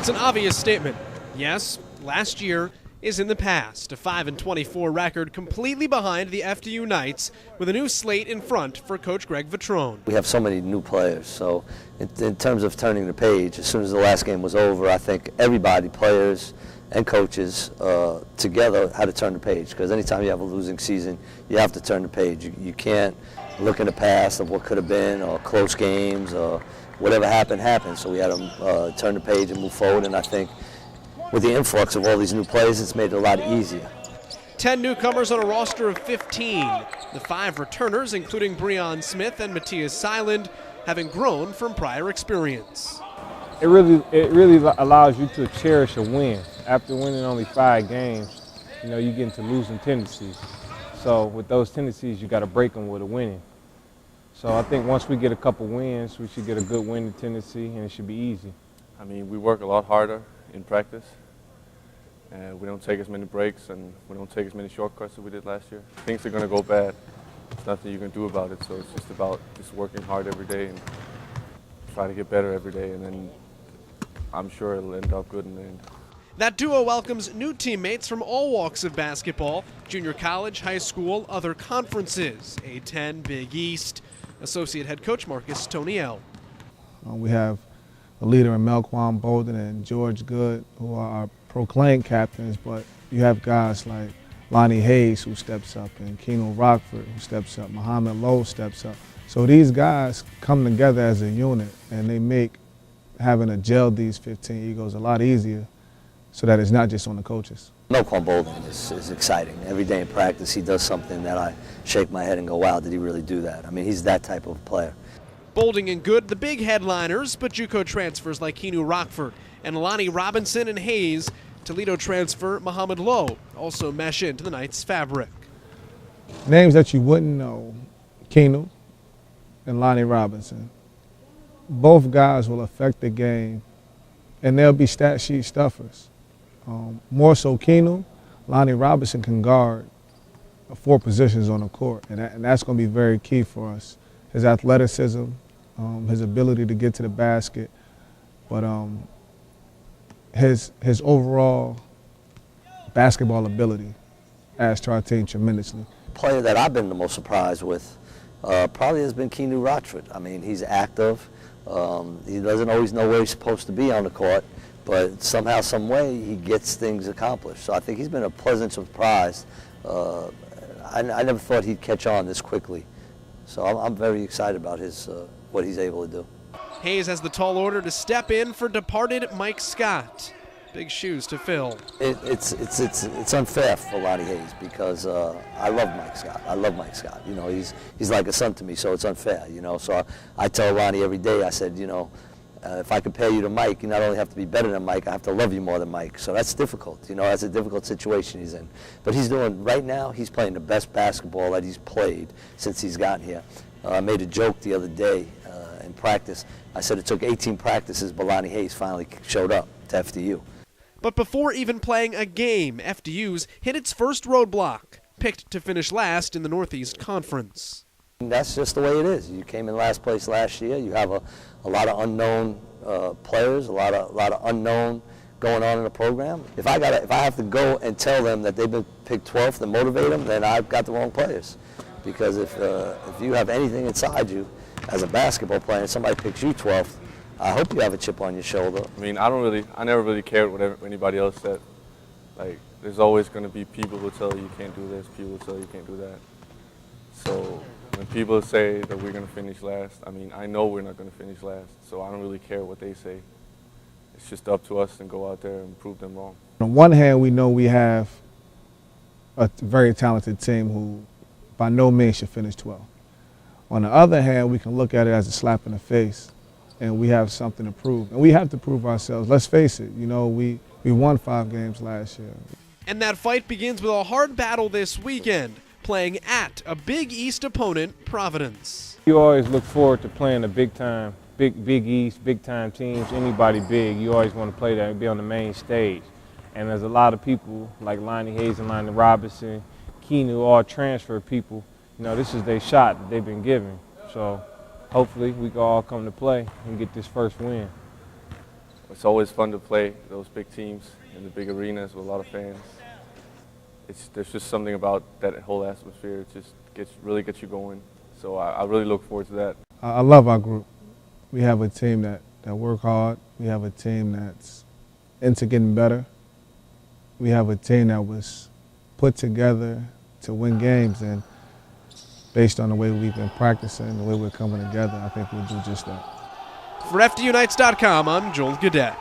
It's an obvious statement. Yes, last year is in the past. A 5-24 record completely behind the FDU Knights with a new slate in front for Coach Greg Vitrone. We have so many new players, so in terms of turning the page, as soon as the last game was over, I think everybody, players and coaches together, had to turn the page, because anytime you have a losing season, you have to turn the page. You can't look in the past of what could have been, or close games, or whatever happened. So we had to turn the page and move forward, and I think with the influx of all these new players, it's made it a lot easier. 10 newcomers on a roster of 15. The 5 returners, including Breon Smith and Matthias Seiland, having grown from prior experience. It really allows you to cherish a win. After winning only 5 games, you get into losing tendencies. So with those tendencies, you got to break them with a winning. So I think once we get a couple wins, we should get a good winning tendency, and it should be easy. I mean, we work a lot harder in practice, and we don't take as many breaks, and we don't take as many shortcuts as we did last year. Things are going to go bad. There's nothing you can do about it, so it's just about working hard every day and try to get better every day, and then I'm sure it'll end up good in the end. That duo welcomes new teammates from all walks of basketball: junior college, high school, other conferences, A10, Big East. Associate head coach Marcus Toniel. We have a leader in Melquan Bolden and George Good, who are our proclaimed captains, but you have guys like Lonnie Hayes, who steps up, and Keno Rockford, who steps up, Muhammad Lowe steps up. So these guys come together as a unit, and they make having to gel these 15 egos a lot easier, so that it's not just on the coaches. Melquan Bolden is exciting. Every day in practice, he does something that I shake my head and go, wow, did he really do that? I mean, he's that type of player. Bolden and Good, the big headliners, but JUCO transfers like Keno Rockford and Lonnie Robinson and Hayes. Toledo transfer Muhammad Lowe also mesh into the Knights' fabric. Names that you wouldn't know: Keno and Lonnie Robinson. Both guys will affect the game, and they'll be stat sheet stuffers. More so Keno, Lonnie Robinson can guard 4 positions on the court, and that's going to be very key for us. His athleticism, his ability to get to the basket, but his overall basketball ability adds to our team tremendously. The player that I've been the most surprised with probably has been Keno Rockford. I mean, he's active. He doesn't always know where he's supposed to be on the court, but somehow, some way, he gets things accomplished. So I think he's been a pleasant surprise. I never thought he'd catch on this quickly. So I'm very excited about what he's able to do. Hayes has the tall order to step in for departed Mike Scott. Big shoes to fill. It's unfair for Lonnie Hayes, because I love Mike Scott. I love Mike Scott. He's like a son to me, so it's unfair. So I tell Lonnie every day, I said, if I compare you to Mike, you not only have to be better than Mike, I have to love you more than Mike. So that's difficult. That's a difficult situation he's in. But right now, he's playing the best basketball that he's played since he's gotten here. I made a joke the other day in practice. I said it took 18 practices, but Lonnie Hayes finally showed up to FDU. But before even playing a game, FDU's hit its first roadblock, picked to finish last in the Northeast Conference. That's just the way it is. You came in last place last year. You have a lot of unknown players, a lot of unknown going on in the program. If I have to go and tell them that they've been picked 12th and motivate them, then I've got the wrong players. Because if you have anything inside you as a basketball player and somebody picks you 12th, I hope you have a chip on your shoulder. I mean, I never really cared what anybody else said. Like, there's always going to be people who tell you can't do this, people who tell you can't do that. So when people say that we're going to finish last, I mean, I know we're not going to finish last, so I don't really care what they say. It's just up to us to go out there and prove them wrong. On one hand, we know we have a very talented team who by no means should finish 12th. On the other hand, we can look at it as a slap in the face, and we have something to prove. And we have to prove ourselves. Let's face it, we won 5 games last year. And that fight begins with a hard battle this weekend, playing at a Big East opponent, Providence. You always look forward to playing a Big East, big-time teams, anybody big. You always want to play that and be on the main stage. And there's a lot of people like Lonnie Hayes and Lonnie Robinson, Keno, all transfer people. This is their shot that they've been given. So hopefully we can all come to play and get this first win. It's always fun to play those big teams in the big arenas with a lot of fans. There's just something about that whole atmosphere. It just really gets you going. So I really look forward to that. I love our group. We have a team that work hard. We have a team that's into getting better. We have a team that was put together to win games, and based on the way we've been practicing, the way we're coming together, I think we'll do just that. For FDUKnights.com, I'm Joel Gadet.